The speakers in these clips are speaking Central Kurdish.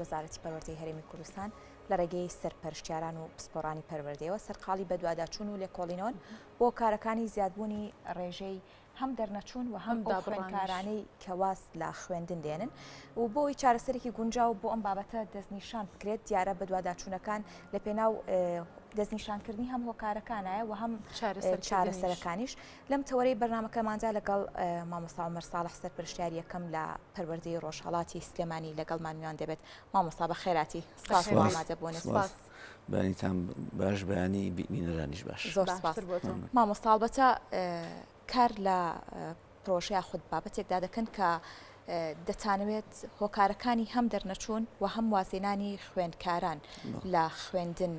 وەزارەتی پەروەردەی هەرێمی کوردستان لە ڕێگەی سەرپەرشتیاران و پسپۆڕانی پەروەردەیەوە سەرقاڵی بە دوواداچوون و لێکۆڵینەوە بۆ کارەکانی زیادبوونی ڕێژەی هەم دەرنەچوون و هەم ئەو خوێندکارانەی کەواز لە خوێندن دێنن و بۆی چارەسەرێکی گونجاو بۆ ئەم بابەتە دەستنیشان بکرێت دیارە بە دوواداچوونەکان لە پێناو دەستنیشانکردنی هەم هۆکارەکانایە و هەم چارەسەرەکانیش لەم تەوەرەی بەرنامەکەمانجا لەگەڵ مامۆستا عومەر ساڵح سەرپەرشتیاری یەکەم لە پەروەردەی ڕۆژهەڵاتی سلێمانی لەگەڵمان میوان دەبێت. مامۆستا بەخێراتی سپاس بۆ ئامادەبوونت. سپاس بەیانیتان باش بەیانی بینەرانیش باش. زۆر سپاس. مامۆستا ئەڵبەتە کار لە پرۆژەیە خود بابەتێکدا دەکەن کە دەتانەوێت هۆکارەکانی هەم دەرنەچوون و هەم وازێنانی خوێندکاران لە خوێندن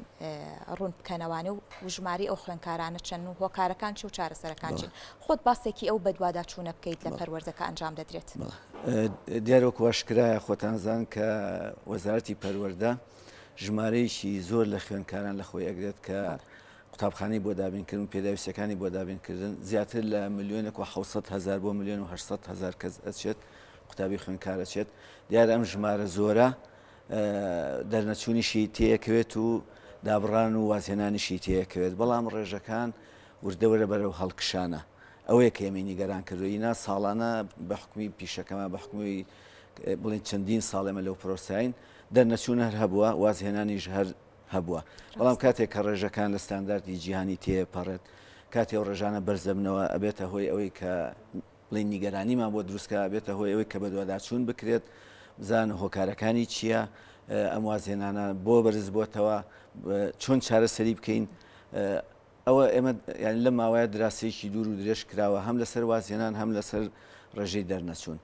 ڕوون بکەنەوانە و ژماری ئەو خوێندکارانە چەند و هۆکارەکان چی و چارەسەرەکان چین. خۆت باسێکی ئەو بەدواداچوونە بکەیت لە پەروەردەکە ئەنجام دەدرێت. دیارۆک واشکرایە خۆتانزان کە وەزارەتی پەروەردە ژمارەیەکی زۆر لە خوێندکاران لە خۆی ئەگرێت کە قوتابخانەی بۆ دابینکردن و پێداویستەکانی بۆ دابینکردن زیاتر لە ملیۆنێک و 700,000 بۆ 1,800,000 کەس ئەچێت قوتابی خوێندکار ئەچێت. دیارە ئەم ژمارە زۆرە دەرنەچوونیشی تەیەکەوێت و دابڕان و وازهێنانیشی تەیەکەوێت، بەڵام ڕێژەکان وردەوەرە بەرەو هەڵکشانە. ئەوەیە کە ئێمە نیگەران کردوینە ساڵانە بە حکومی پیشەکەمە بە حکومی بڵین چەندین ساڵێمە لەو پرۆساین دەرنەچوون هەر هەبووە، وازهێنانیش هەر هەبووە، بەڵام کاتێک کە ڕێژەکان لە ستانداردی جیهانی تێپەڕێت کاتێ ئەو ڕێژانە بەرزەبنەوە ئەبێتە هۆی ئەوەی کە بڵین نیگەرانیمان بۆ دروستکە بێتە هۆی ئەوەی کە بە دوواداچوون بکرێت بزان هۆکارەکانی چییە، ئەم وازهێنانە بۆ بەرز بۆتەوە چۆن چارەسەری بکەین. ئەوە ئێمە یانی لە ماوەیە دراسەیەکی دوور و درێژ کراوە هەم لەسەر وازهێنان هەم لەسەر ڕێژەی دەرنەچوون.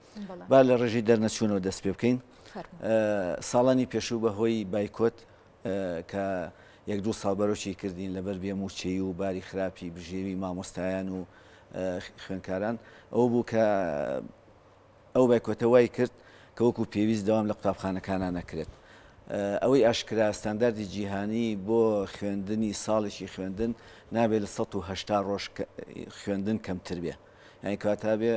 با لە ڕێژەی دەرنەچوونەوە دەست پێ بکەین. ساڵانی پێشوو بەهۆی بایکۆت کە 1-2 ساڵ بەرەوشی کردین لەبەر بێموچەی و باری خراپی بژێوی مامۆستایان و خوێندکاران ئەو بوو کە ئەو بایکۆتە وای کرد کە وەکو پێویست دەوام لە قوتابخانەکانە نەکرێت. ئەوەی ئاشکرا ستانداردی جیهانی بۆ خوێندنی ساڵێکی خوێندن نابێت لە 180 ڕۆژ خوێندن کەمتر بێ، یعنی کاتە بێ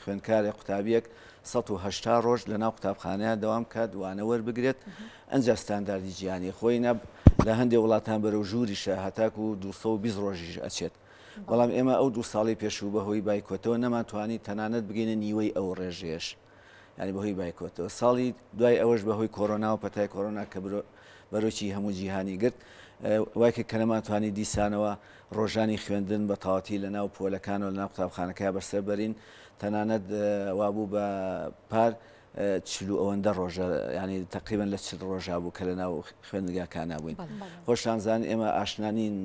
خوێندکارێک قوتابیەک 180 ڕۆژ لە ناو قوتابخانەیە دەوام کات وانە وەربگرێت. ئەنجا ستانداردی جیهانی خۆی لە هەندێک وڵاتان بەرەو ژووریشە هەتاکو و 220 ڕۆژیش ئەچێت، بەڵام ئێمە ئەو 2 ساڵی پێشوو بەهۆی بایکۆتەوە نەماتوانی تەنانەت بگەینە نیوەی ئەو ڕێژێش، ینی بەهۆی بایکۆتەوە. ساڵی دوای ئەوەش بەهۆی کۆرۆنا و پەتای کۆرۆنا کە بەرۆکی هەموو جیهانی گرت وایکە کە نەماتوانی دیسانەوە ڕۆژانی خوێندن بە تەواتی لە ناو پۆلەکانەوە لە ناو قوتابخانەکە بەسەر بەرین، تەنانەت وابوو بە پار 40 ئەوەندە ڕۆژە، ینی تقریبان لە 40 ڕۆژە بوو کە لە ناو خوێندنگاکانە بووین. خۆشتانزان ئێمە ئاشنانین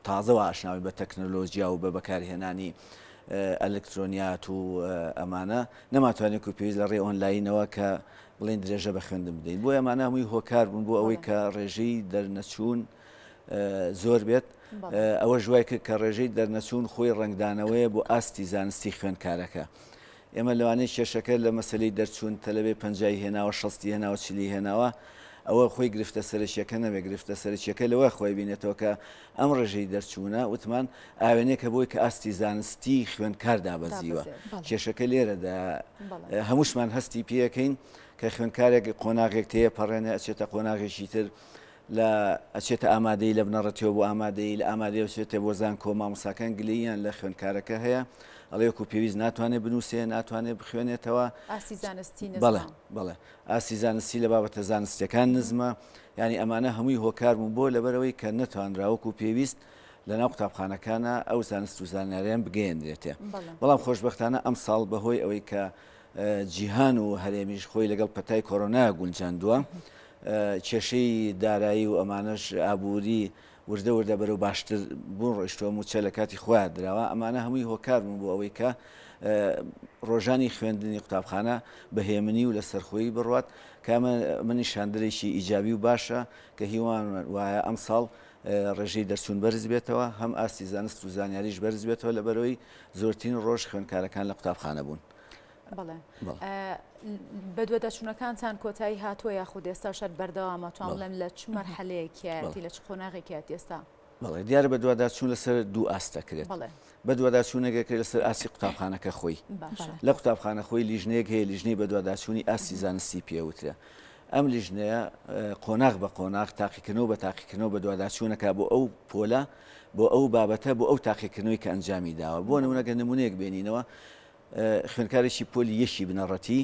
تازەوە ئاشناوی بە تەکنۆلۆژیا و بە بەکارهێنانی ئەلکترۆنیات و ئەمانە نەماتوانێت و پێویست لە ڕێ ئۆنلاینەوە کە بڵین درێژە بە خوێندن بدەین. بۆ ئەمانە هەمووی هۆکار بوون بۆ ئەوەی کە ڕێژەی دەرنەچوون زۆر بێت. ئەوە ژوای کرد کە ڕێژەی دەرنەچوون خۆی ڕنگدانەوەیە بۆ ئاستی زانستی خوێندکارەکە. ئێمە لەوانەیە کێشەکە لە مەسلەی دەرچوون تەلەبێ 50 هێناوە 60 هێناوە 40 هێناوە ئەوە خۆی گرفتە سەرچیەکە نەبێ، گرفتە سەرچیەکە لەوە خۆی بینێتەوە کە ئەم ڕێژەی دەرچوونە وتمان ئاوێنێکە بۆی کە ئاستی زانستی خوێندکار دابەزیوە. کێشەکە لێرەدا هەمووشمان هەستی پێەکەین کە خوێندکارێک قۆناغێک تێپەڕێنێ ئەچێتە قۆناغێکی تر لە ئەچێتە ئامادەی لە بنەڕەتەوە بۆ ئامادەی لە ئامادەی وچێتە بۆ زان کۆمامۆساکان گلەییان لە خوێندکارەکە هەیە ئەڵێکو پێویست ناتوانێت بنووسێ ناتوانێت بخوێنێتەوە. ئاسی زانستی بەڵێ بەڵێ ئاسی زانستی لە بابەتە زانستیەکان نزمە، ینی ئەمانە هەمووی هۆکار بوون بۆ لەبەرەوەی کە نەتوانراوەکو پێویست لە ناو قوتابخانەکانە ئەو زانست و زانیاریان بگەیەندرێتێ. بەڵام خۆشبەختانە ئەم ساڵ بەهۆی ئەوەی کە جیهان و هەرێمیش خۆی لەگەڵ پەتای کۆرۆنا گونجاندووە، کێشەی دارایی و ئەمانەش ئابووری وردە وردە بەرەو باشتر بوون ڕۆیشتووە موچە لە کاتی خۆیان درراوە. ئەمانە هەمووی هۆکار بوون بۆ ئەوەی کە ڕۆژانی خوێندنی قوتابخانە بەهێمنی و لە سەرخۆیی بڕوات، کە منیشاندرێکی ئیجابی و باشە کە هیوان وایە ئەم ساڵ ڕێژەی دەرچوون بەرز بێتەوە، هەم ئاستی زانست و زانیاریش بەرز بێتەوە لەبەرەوەی زۆرترین ڕۆژ خوێندکارەکان لە قوتابخانە بوون. بەڵێ بە دووەدەچوونەکانتان کۆتایی هاتووە یاخود ئێستا شەر بەردەوامە توان بڵێم لە چ مەرحەلەیەکیەتی لە چ قۆناغێکیات ئێستا؟ بەڵێ دیارە بە دوواداچوون لەسەر دوو ئاست دەکرێت. بە دوواداچوونەکە لەسەر ئاسی قوتابخانەکە خۆی، لە قوتابخانە خۆی لیژنەیەک هەیە، لیژنەی بە دوواداچوونی ئاسی زانستی پێوترە. ئەم لیژنەیە قۆناغ بە قۆناغ تاقیکردنەوە بە تاقیکردنەوە بە دوواداچوونەکە بۆ ئەو پۆلە بۆ ئەو بابەتە بۆ ئەو تاقیکردنەوەی کە ئەنجامی داوە بۆ نمونەگە نمونەیەک بێنینەوە خوێندکارێکی پۆلی یەشی بنەڕەتی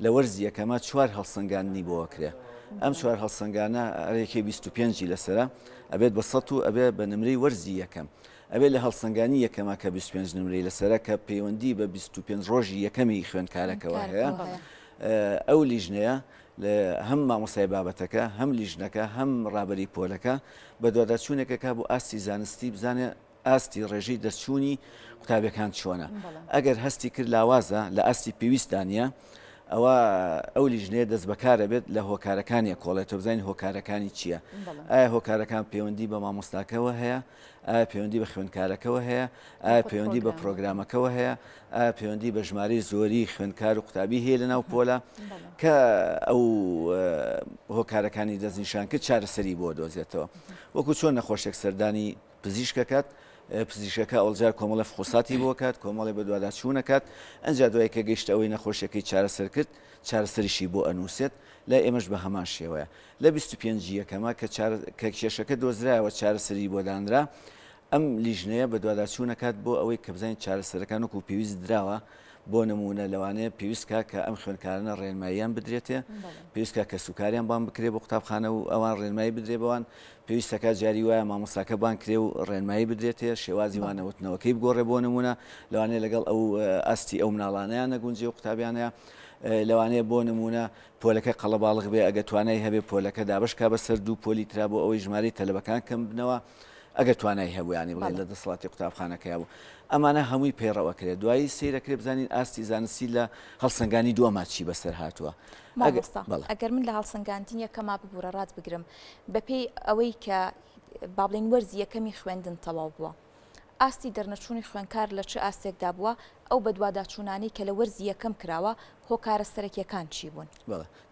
لە وەرزی یەکەمە 4 هەڵسەنگاندنی بۆەوە کرێ ئەم 4 هەڵسەنگانە ئەرێکی 25 لەسرە ئەبێت بە 100 و ئەبێ بە نمرەی وەرزی یەکەم ئەبێت لە هەڵسەنگانی یەکەمە کە 25 نمرەی لەسرە کە پەیوەندی بە 25 ڕۆژی یەکەمی خوێندکارەکەەوە هەیە ئەو لیژنەیە هەم مامۆسای بابەتەکە هەم لیژنەکە هەم ڕابەری پۆلەکە بە دوواداچوونێکەکە بۆ ئاستی زانستی بزانێ ئاستی ڕێژەی دەرچوونی قوتابیەکان چۆنە ئەگەر هەستی کرد لاوازە لە ئاستی پێویستانە ئەوە ئەو لیژنەیە دەست بەکارە بێت لە هۆکارەکانی کۆڵێتەوە بزانین هۆکارەکانی چییە ئایا هۆکارەکان پەیوەندی بە مامۆستاکەەوە هەیە ئایا پەیوەندی بە خوێندکارەکەەوە هەیە ئایا پەیوەندی بە پرۆگرامەکەەوە هەیە ئایا پەیوەندی بە ژمارەی زۆری خوێندکار و قوتابی هەیە لە ناو پۆلە کە ئەو هۆکارەکانی دەستنیشان کرد چارەسەری بۆ دۆزێتەوە وەکو چۆن نەخۆشێک سەردانی پزیشکەکەات پزیشکەکە ئەوڵجار کۆمەڵە فخۆساتی بۆ کات کۆمەڵی بە دوواداچوونەکات ئەنجا دوای کە گەیشتە ئەوەی نەخۆشیەکەی چارەسەر کرد چارەسەریشی بۆ ئەنووسێت لە ئێمەش بە هەمان شێوەیە لە 25 یەکەمە کە کێشەکە دۆزرایەوە چارەسەری بۆ دانرا ئەم لیژنەیە بە دوواداچوونەکات بۆ ئەوەی کە بزانین چارەسەرەکان وەکو پێویست دراوە بۆ نمونە لەوانەیە پێویستکە کە ئەم خوێندکارانە ڕێنماییان بدرێتێ پێویستکە کە سوکاریان بان بکرێ بۆ قوتابخانە و ئەوان ڕێنمایی بدرێ بەوان پێویستەکە جاری وایە مامۆستاکە بان کرێ و ڕێنمایی بدرێتێ شێوازی وانەوتنەوەکەی بگۆڕێ بۆ نمونە لەوانەیە لەگەڵ ئەو ئاستی ئەو مناڵانەیان نەگونجێ و قوتابیانەیە لەوانەیە بۆ نمونە پۆلەکە قەڵەباڵغ بێ ئەگە توانای هەبێ پۆلەکە دابشکا بەسەر دوو پۆلی ترا بۆ ئەوەی ژمارەی تەلەبەکان کەم بنەوە ئەگە توانای هەبوویانی بڵێن لە دەسەڵاتی قوتابخانەکەی بوو ئەمانە هەمووی پەیڕەوە کرێت دوایی سیرەکرێ بزانین ئاستی زانستی لە هەڵسەنگانی دووەما چی بەسەر هاتووە ئەگەر من لە هەڵسەنگاندن یەکەما ببوورە ڕات بگرم بەپێی ئەوەی کە بابلین وەرزی یەکەمی خوێندن تەواو بووە ئاستی دەرنەچوونی خوێنکار لە چه ئاستێکدا بووە ئەو بە دوواداچوونانی کە لە وەرزی یەکەم کراوە هۆکارە سەرەکیەکان چی بوون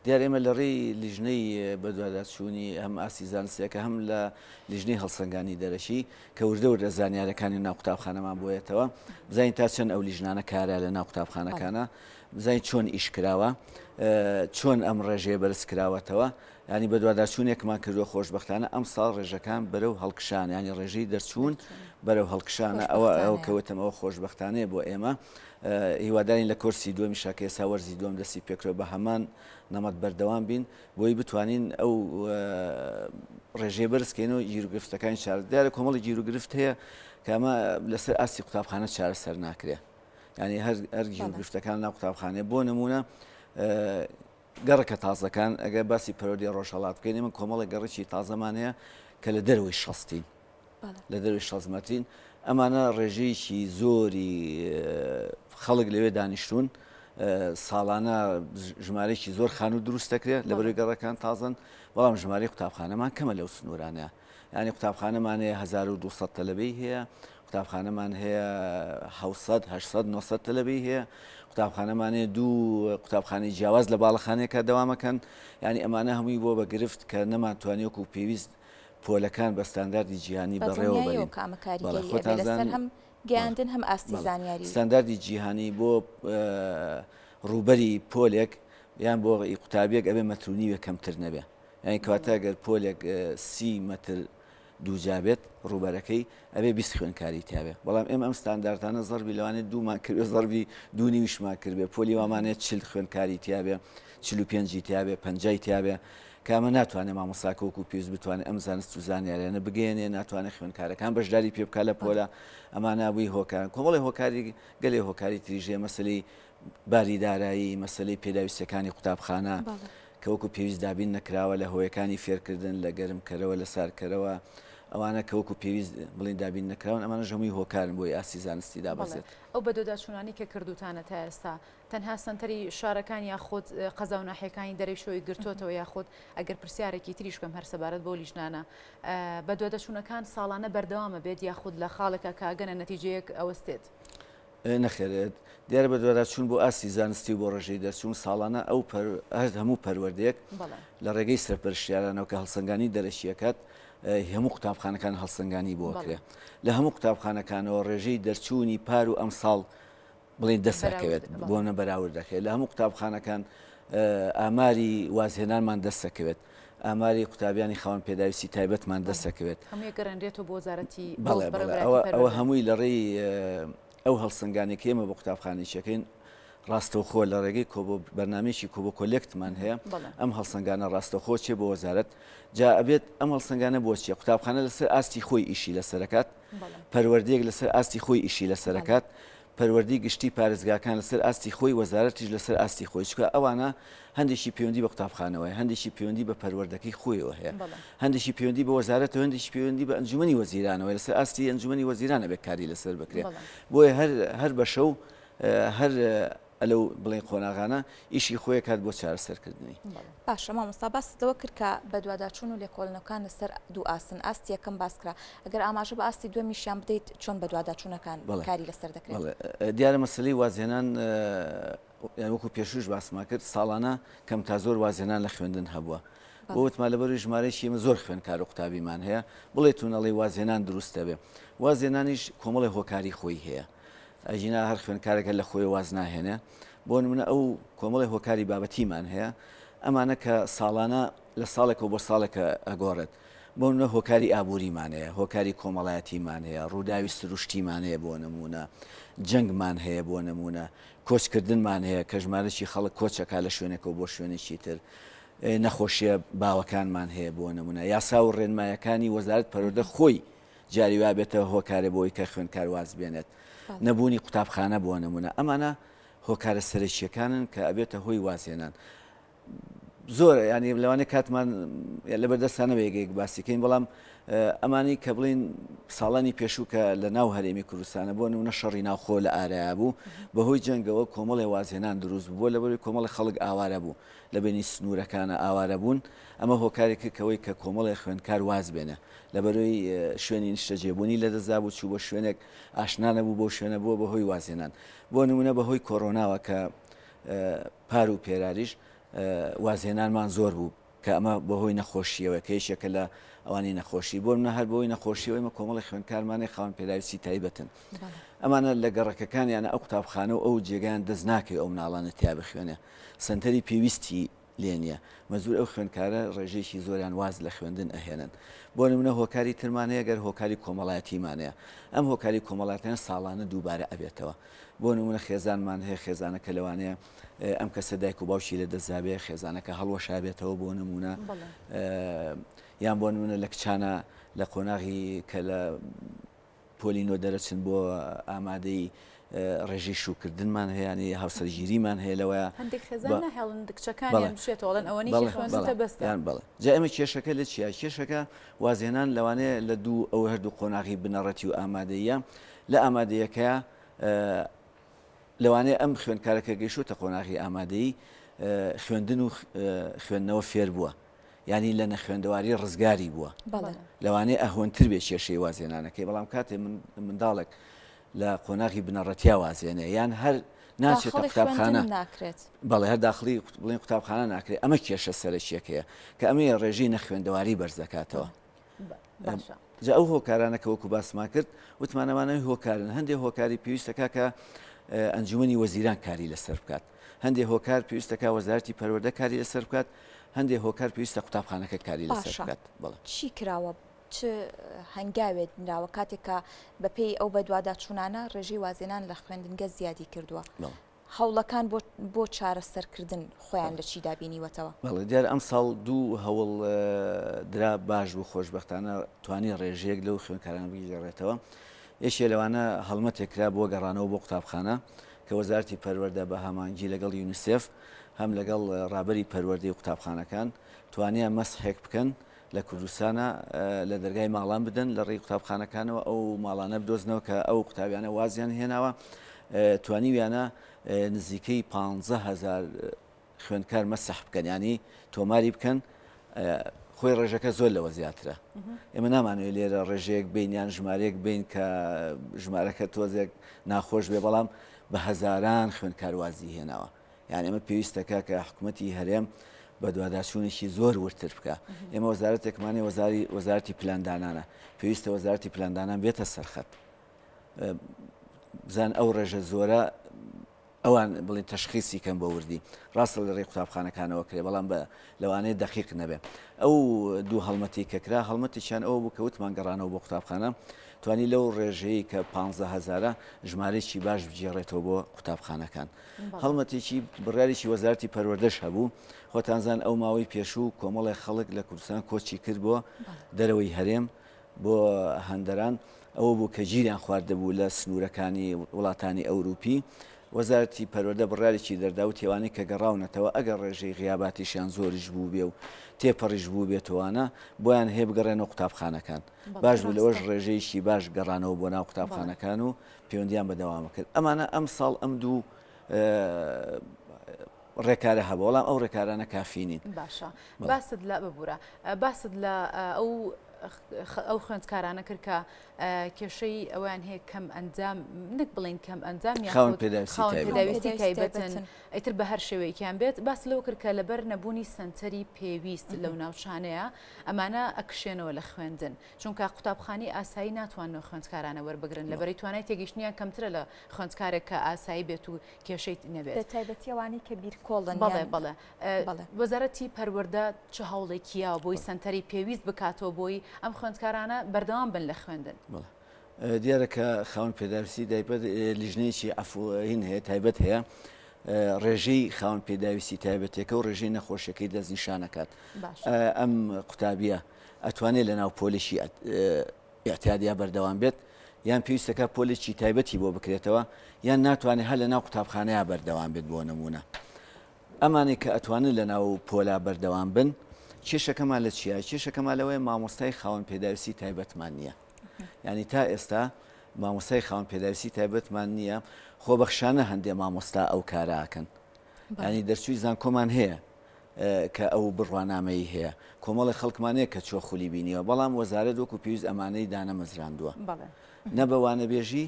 دیار ئێمە لە ڕێی لیژنەی بە دوواداچوونی هەم ئاسی زانستیەکە هەم لە لیژنەی هەڵسەنگانی دەرەشی کە وردە وردە زانیارەکانی ناو قوتابخانەمان بۆیەتەوە بزانین تا چەند ئەو لیژنانە کارە لە ناو قوتابخانەکانە بزانین چۆن ئیش کراوە چۆن ئەم ڕێژەیە بەرز کراوەتەوە ینی بە دوواداچوونێکمان کردووە خۆشبەختانە ئەم ساڵ ڕێژەکان بەرەو هەڵکشان ینی ڕێژەی دەرچوون بەرەو هەڵکشانە ئەو کەوتمەوە خۆشبەختانەیە بۆ ئێمە هیوادارین لە کۆرسی دووەمی شاکە ئێستا وەرزی دووەم دەستی پێکرۆ بە هەمان نەمەت بەردەوام بین بۆی بتوانین ئەو ڕێژەیە بەرزکەین و گیرروگرفتەکانی چارە دیارە کۆمەڵی گیرروگرفت هەیە کە ئەمە لەسەر ئاستی قوتابخانە چارەسەر ناکرێ ینی هەر گیرروگرفتەکان ناو قوتابخانەیە بۆ نمونە گەڕەکە تازەکان ئەگەر باسی پەرۆدی ڕۆژهەڵات بکەین من کۆمەڵی گەڕێکی تازەمان هەیە کە لە دەروی شەستین لە دەروی شەزمەترین ئەمانە ڕێژەیەکی زۆری خەڵک لەوێ دانیشتون ساڵانە ژمارەیەکی زۆر خان و دروست دەکرێت لە بەروی گەڕەکان تازن بەڵام ژمارەی قوتابخانەمان کەمە لەو سنوورانەیە ینی قوتابخانەمان هەیە 1200 تەلەبەی هەیە قوتابخانەمان هەیە 700 800 900 تەلەبەی هەیە قوتابخانەمانێ دوو قوتابخانەی جیاواز لە باڵەخانەیەکە دەوامەکەن ینی ئەمانە هەمووی بۆ بە گرفت کە نەمانتوانێت و پێویست پۆلەکان بە ستانداردی جیهانی بەڕێوە بەرین هەم گەیاندن هەم ئاستی زانیاری ستانداردی جیهانی بۆ ڕوبەری پۆلێک یان بۆ قوتابیەک ئەبێ مەترونی کەمتر نەبێ یعنی کەواتە گەر پۆلێک 30 مەتر دووجابێت ڕوبەرەکەی ئەبێ 20 خوێنکاری تیاابێ بەڵام ئێمە ئەم ستانداردانە زەربی لەوانێت دوومان کردێ زەربی دوونی وشمان کردێ پۆلی وامانێت 40 خوێنکاری تیاابێ 45 تیاابێ 50 تیاابێ کامە ناتوانێت مامۆساکە وەکو پێویست بتوانێت ئەم زانست و زانیاریانە بگەێنێ ناتوانێت خوێنکارەکان بەشداری پێ بکات لە پۆلە ئەمانە بووی هۆکارن کۆمەڵی هۆکاری گەلێ هۆکاری تریژێ مەسلەی باری دارایی مەسلەی پێداویستەکانی قوتابخانە کە وەکو پێویست دابین نەکراوە لە هۆیەکانی فێرکردن لە گەرمکەرەوە لە سارکەرەوە ئەوانە کە وەکو پێویست بڵین دابین نەکراون ئەمانە ژەمووی هۆکارن بۆی ئاسی زانستی دابەزێت ئەو بە دۆداچوونانی کە کردوتانە تا ئێستا تەنها سنتەری شارەکان یاخود قەزا و ناحیەکانی دەرەشۆی گرتوتەوە یاخود ئەگەر پرسیارێکی تریشکەم هەر سەبارەت بۆ لیژنانە بە دۆداچوونەکان ساڵانە بەردەوامە بێت یاخود لە خاڵێکە کاگەنە نەتیجەیەک ئەوەستێت نەخێرێت دیارە بە دوواداچوون بۆ ئاسی زانستی بۆ ڕێژەی دەرچوون ساڵانە ئەو هەموو پەروەردەیەک لە ڕێگەی سەرپەرشتیارانەوە کە هەڵسەنگانی دەرەشیەکەت هەموو قوتابخانەکان هەڵسەنگانی بۆکرێ لە هەموو قوتابخانەکانەوە ڕێژەی دەرچوونی پار و ئەم ساڵ بڵێن دەسەکەوێت بۆ نە بەراورد دەکرێت لە هەموو قوتابخانەکان ئاماری وازهێنانمان دەستەکەوێت ئاماری قوتابیانی خاوەن پێداویستی تایبەتمان دەستەکەوێت هەموو گەڕێنرێتەوە بۆ وەزارەتی ئەوە هەمووی لە ڕێی ئەو هەڵسەنگانێکی ئێمە بۆ قوتابخانەیەکەین ڕاستەوخۆ لە ڕێگەی بەرنامێکی کۆبۆ کۆلێکتمان هەیە ئەم هەڵسەنگانە ڕاستەوخۆ چێ بۆ وەزارەت جا ئەبێت ئەم هەڵسەنگانە بۆ چیە قوتابخانە لەسەر ئاستی خۆی ئیشی لەسەرەکات پەروەردەیەک لەسەر ئاستی خۆی ئیشی لەسەرەکات پەروەردی گشتی پارێزگاکان لەسەر ئاستی خۆی وەزارەتیش لەسەر ئاستی خۆی چکە ئەوانە هەندێکی پەیوەندی بە قوتابخانەوەی هەندێکی پەیوەندی بە پەروەردەکەی خۆیەوە هەیە هەندێکی پەیوەندی بە وەزارەت و هەندێکی پەیوەندی بە ئەنجومەنی وەزیرانەوە لەسەر ئاستی ئەنجومەنی وەزیرانە بێکاری لەسەر بکرێت بۆیە هەر بە شەو هەر ئەلەو بڵێن قۆناغانە ئیشی خۆی کات بۆ چارەسەرکردنی باشە مامۆستا باسەوە کرد کە بە دوواداچوون و لێکۆڵنەکان لەسەر دوو ئاسن ئاستی یەکەم باسکرا ئەگەر ئاماژە بە ئاستی دووەمیشیان بدەیت چۆن بە دوواداچوونەکان کاری لەسەر دەکرێت دیارە مەسلەی وازهێنان وەکو پێشوش باسمان کرد ساڵانە کەم تا زۆر وازهێنان لە خوێندن هەبووە بۆ وتمان لەبەروی ژمارەیەکی ئێمە زۆر خوێندکار و قوتابیمان هەیە بڵێ تونەڵی وازهێنان دروستە بێ وازهێنانیش کۆمەڵی هۆکاری خۆی هەیە ئەژینا هەر خوێندکارێکە لە خۆی واز ناهێنێ بۆ نمونە ئەو کۆمەڵی هۆکاری بابەتیمان هەیە ئەمانە کە ساڵانە لە ساڵێکەوە بۆ ساڵێکە ئەگۆڕێت بۆ نمونە هۆکاری ئابووریمان هەیە هۆکاری کۆمەڵایەتیمان هەیە ڕووداوی سروشتیمان هەیە بۆ نمونە جەنگمان هەیە بۆ نمونە کۆچکردنمان هەیە کە ژمارەی خەڵک کۆچەکە لە شوێنێکەوە بۆ شوێنێکی تر نەخۆشیە باوەکانمان هەیە بۆ نمونە یاسا و ڕێنمایەکانی وەزارەت پەروەردە خۆی جاریوا بێتەوە هۆکارە بۆی کە خوێندکار واز بێنێت نەبوونی قوتابخانە بۆ نمونە ئەمانە هۆکارە سەرچیەکانن کە ئەبێتە هۆی وازێنان زۆر ینی لەوانەیە کاتمان لەبەردەستانە بەیەکێک باسیکەین بەڵام ئەمانی کە بڵین ساڵانی پێشوو کە لە ناو هەرێمی کوردستانە بۆ نمونە شەڕی ناوخۆ لە ئارەیە بوو بەهۆی جەنگەوە کۆمەڵی وازێنان دروست بووە لەبەروی کۆمەڵی خەڵک ئاوارە بوو لە بینی سنوورەکانە ئاوارە بوون ئەمە هۆکارێکەوەی کە کۆمەڵی خوێندکار واز بێنە لەبەروی شوێنی نیشتەجێبوونی لەدەزا بوو چوو بۆ شوێنێک ئاشنا نەبوو بۆ شوێنە بووە بەهۆی وازێنان بۆ نمونە بەهۆی کۆڕۆناوە کە پار و پێراریش وازهێنانمان زۆر بوو کە ئەمە بەهۆی نەخۆشیەوە کە یەکێکە لە ئەوانی نەخۆشی بۆ منە هەر بەهۆی نەخۆشیەوەی ئمە کۆمەڵی خوێندکارمانی خاوەن پێداویستی تایبەتن ئەمانە لە گەڕەکەکانیانە ئەو قوتابخانە و ئەو جێگەیان دەست ناکەی ئەو مناڵانە تیا بخوێنێ سنتەری پێویستی لێ نییە مەزور ئەو خوێندکارە ڕێژێکی زۆریان واز لە خوێندن ئەهێنن بۆ نمونە هۆکاری ترمانەیە گەر هۆکاری کۆمەڵایەتیمانەیە ئەم هۆکاری کۆمەڵاتیان ساڵانە دووبارە ئەبێتەوە بۆ نمونە خێزانمان هەیە خێزانەکە لەوانەیە ئەم کەسە دایک و باوشی لە دەستابێ خێزانەکە هەڵوەشابێتەوە بۆ نمونە یان بۆ نمونە لە کچانە لە قۆناغی کە لە پۆلینۆ دەرەچن بۆ ئامادەی ڕێژی شوکردنمان هەیەی هاوسەرگیریمان هەیە لەوەیە هەندێک خێزان نەهێڵن کچەکانیان بشێتەوەڵەن ئەوەنی خوێندنتە بەستیان بڵێ جا ئەمە کێشەکە لە چیە کێشەکە وازێنان لەوانەیە لە دوو ئەو هەردوو قۆناغی بنەڕەتی و ئامادەیە لە ئامادەیەکەیە لەوانەیە ئەم خوێندکارەکە گەیشتە قۆناغی ئامادەی خوێندن و خوێندنەوە فێر بووە ینی لە نەخوێندەواری ڕزگاری بووە لەوانەیە ئەهۆنتر بێ کێشەی وازێنانەکەی بەڵام کاتێ منداڵێک لە قۆناغی بنەڕەتیا وازێنێ یان هەر ناچێتە قوتابخانە بەڵێ هەر داخلی بڵێن قوتابخانە ناکرێت ئەمە کێشە سەرچیەکەیە کە ئەمە ڕێژەی نەخوێندەواری بەرزەکاتەوە جا ئەو هۆکارانەکە وەکو باسمان کرد وتمانەمانەوەی هۆکارن هەندێک هۆکاری پێویستەکە کە ئەنجومەنی وەزیران کاری لەسەر بکات هەندێک هۆکار پێویستەکە وەزارەتی پەروەردە کاری لەسەر بکات هەندێک هۆکار پێویستە قوتابخانەکە کاری لەسەر بکات چی کراوە چ هەنگاوێت نراوە کاتێکە بەپێی ئەو بە دوواداچوونانە ڕێژەی وازێنان لە خوێندنگە زیادی کردووە هەوڵەکان بۆ چارەسەرکردن خۆیان لە چی دابینیوەتەوە بەڵێ دیار ئەم ساڵ دوو هەوڵ درا باش بوو خۆشبەختانە توانی ڕێژەیەک لەو خوێندکاران بگیرێتەوە یەکێ لەوانە هەڵمەتێکرا بۆ گەڕانەوە بۆ قوتابخانە کە وەزارەتی پەروەردە بە هەمانگی لەگەڵ یونیسف هەم لەگەڵ ڕابەری پەروەردەی قوتابخانەکان توانیان مەسحێک بکەن لە کوردستانە لە دەرگای ماڵان بدەن لە ڕێی قوتابخانەکانەوە ئەو ماڵانە بدۆزنەوە کە ئەو قوتابیانە وازیان هێناوە توانیویانە نزیکەی 15,000 خوێندکار مەسح بکەن ینی تۆماری بکەن خۆی ڕێژەکە زۆر لەوە زیاترە ئێمە نامانوێت لێرە ڕێژەیەک بینیان ژمارەیەک بین کە ژمارەکە تۆزێک ناخۆش بێ بەڵام بە هەزاران خوێندکار وازی هێناوە یان ئێمە پێویستەکە کە حکوومەتی هەرێم بە دوواداچوونێکی زۆر ورتر بکە ئێمە وەزارەتێکمانی وەزارەتی پلاندانانە پێویستە وەزارەتی پلاندانان بێتە سەرخەت بزان ئەو ڕێژە زۆرە ئەوان بڵێن تەشخیصی کەم بە وردی ڕاستە لە ڕێی قوتابخانەکانەوە کرێ بەڵام بە لەوانەیە دەقیق نەبێ ئەو دوو هەڵمەتی کە کرا هەڵمەتیشان ئەوە بوو کە وتمان گەڕانەوە بۆ قوتابخانە توانی لەو ڕێژەیە کە 15,000 ژمارەیەکی باش بجێڕێتەوە بۆ قوتابخانەکان هەڵمەتێکی بڕیارێکی وەزارەتی پەروەردەش هەبوو خۆتانزان ئەو ماوەی پێشوو کۆمەڵی خەڵک لە کوردستان کۆچی کرد بۆ دەرەوەی هەرێم بۆ هەندەران ئەوە بوو کە گیریان خواردەبوو لە سنوورەکانی وڵاتانی ئەوروپی وەزارەتی پەروەردە بڕارێکی دەردا و تێوانی کە گەڕاونەتەوە ئەگەر ڕێژەی غیاباتیشیان زۆریش بوو بێ و تێپەڕیش بوو بێتەوەوانە بۆیان هەیە بگەڕێنەوە قوتابخانەکان باش بوو لەوەش ڕێژەیەکی باش گەڕانەوە بۆ ناو قوتابخانەکان و پەیوەندیان بەدەوام کرد ئەمانە ئەم ساڵ ئەم دوو ڕێکارە هەبوو بەڵام ئەو ڕێکارانە کافینین باشە باست لە ببوورە باست لە ئەو خوێندکارانە کرد کە کێشەی ئەویان هەیە کەم ئەنجام نک بڵین کەم ئەنجام خاوەن پێداویستی تایبەتن ئیتر بە هەر شێوەیەکیان بێت باس لەو کرد کە لەبەر نەبوونی سنتەری پێویست لەو ناوچانەیە ئەمانە ئەکشێنەوە لە خوێندن چونکە قوتابخانی ئاسایی ناتوانەوە خوێندکارانە وەربگرن لەبەری توانای تێگەیشتنیان کەمترە لە خوێندکارێک کە ئاسایی بێت و کێشەی نەبێت تایبەتیەوانی کە بیرکۆڵن بەڵێ وەزارەتی پەروەردە چه هەوڵێکیە بۆی سنتەری پێویست بکاتەوە بۆی ئەم خوێندکارانە بەردەوام بن لە خوێندن دیارەکە خاوەن پێداویستی تایبەت لیژنەیەکی ئەفوهین هەیە تایبەت هەیە ڕێژەی خاوەن پێداویستی تایبەتێکە و ڕێژەی نەخۆشیەکەی دەستنیشانەکات ئەم قوتابیە ئەتوانێت لە ناو پۆلیشی ئاعتیادیا بەردەوام بێت یان پێویستەکە پۆلێکی تایبەتی بۆ بکرێتەوە یان ناتوانێت هەر لە ناو قوتابخانەیە بەردەوام بێت بۆ نمونە ئەمانێک کە ئەتوانن لە ناو پۆلا بەردەوام بن کێشەکەمان لە چیە کێشەکەمان لەوەی مامۆستای خاوەن پێداویستی تایبەتمان نییە ینی تا ئێستا مامۆستای خاوەن پێداویستی تایبەتمان نییە خۆبەخشانە هەندێک مامۆستا ئەو کاراکەن ینی دەرچووی زانکۆمان هەیە کە ئەو بڕوانامەی هەیە کۆمەڵی خەڵکمانەیە کە چۆ خولی بینیەوە بەڵام وەزارەت وەکو پێویست ئەمانەی دانەمەزراندووە نە بە وانەبێژی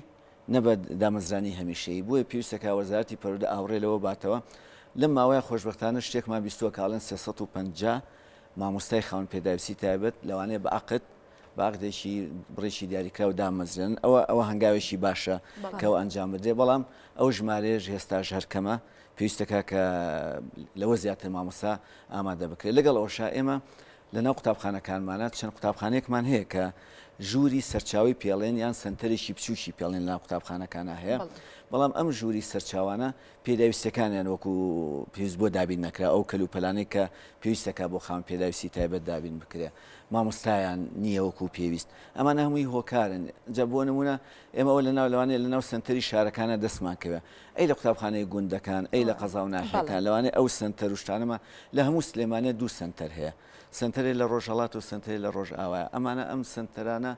نە بە دامەزرانی هەمیشەیی بۆیە پێویستەکە وەزارەتی پەروەردە ئاوڕێ لەوە باتەوە لەم ماوەیە خۆشبەختانە شتێکمان بیستووە کاڵێن 350 مامۆستای خاوەن پێداویستی تایبەت لەوانەیە بە عەقد باغدێکی بڕێکی دیاریکرا و دامەزرن ئەوە هەنگاوێکی باشە کەەوە ئەنجام بدرێ بەڵام ئەو ژمارەیەش هێستاش هەرکەمە پێویستەکە کە لەوە زیاتر مامۆستا ئامادە بکرێت لەگەڵ ئەوشا ئێمە لە ناو قوتابخانەکانمانە چەند قوتابخانەیەکمان هەیە کە ژووری سەرچاوی پێڵێن یان سنتەرێکی بچووکی پێڵێن لە قوتابخانەکانە هەیە بەڵام ئەم ژووری سەرچاوانە پێداویستەکانیان وەکو پێویست بۆ دابین نەکرا ئەو کەلوپەلانەی کە پێویستەکە بۆ خاوەن پێداویستی تایبەت دابین بکرێ مامۆستایان نییە وەکو پێویست ئەمانە هەمووی هۆکارن جا بۆ نمونە ئێمە ئەوە لەناو لەوانەیە لەناو سنتەری شارەکانە دەستمان کەوێ ئەی لە قوتابخانەی گوندەکان ئەی لە قەزا و ناحیەکان لەوانەیە ئەو سنتەر و شتانەمە لە هەموو سلێمانێ دوو سنتەر هەیە سنتەرێک لە ڕۆژهەڵات و سنتەرێک لە ڕۆژئاوایە ئەمانە ئەم سنتەرانە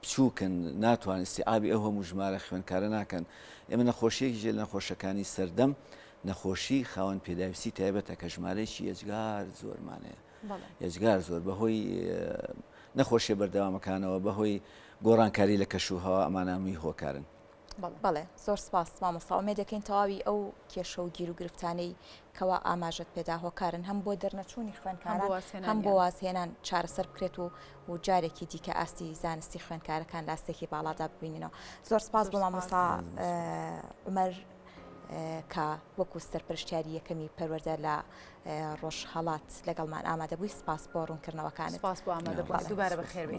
بچووکن ناتوانن استیعابی ئەو هەموو ژمارە خوێندکارە ناکەن ئێمە نەخۆشیەکی ژێر نەخۆشەکانی سەردەم نەخۆشی خاوەن پێداویستی تایبەتە کە ژمارەیەکی یەجگار زۆرمانەیە یەجگار زۆر بەهۆی نەخۆشیە بەردەوامەکانەوە بەهۆی گۆڕانکاری لە کەشوهەوە ئەمانەمی هۆکارن بەڵێ زۆر سپاس مامۆستا ئومێد دەکەین تەواوی ئەو کێشە و گیر و گرفتانەی کەوا ئاماژەت پێدا هۆکارن هەم بۆ دەرنەچوونی خوێندکاران هەم بۆ وازهێنان چارەسەر بکرێت و جارێکی دیکە ئاستی زانستی خوێندکارەکان لاستێکی باڵادا ببینینەوە زۆر سپاس بۆ مامۆستا عومەر کە وەکو سەرپەرشتیاری یەکەمی پەروەردە لە ڕۆژهەڵات لەگەڵمان ئامادە بووی سپاس بۆ ڕوونکردنەوەکانت سپاس بۆ ئامادەبوون دووبارە بەخێر بێت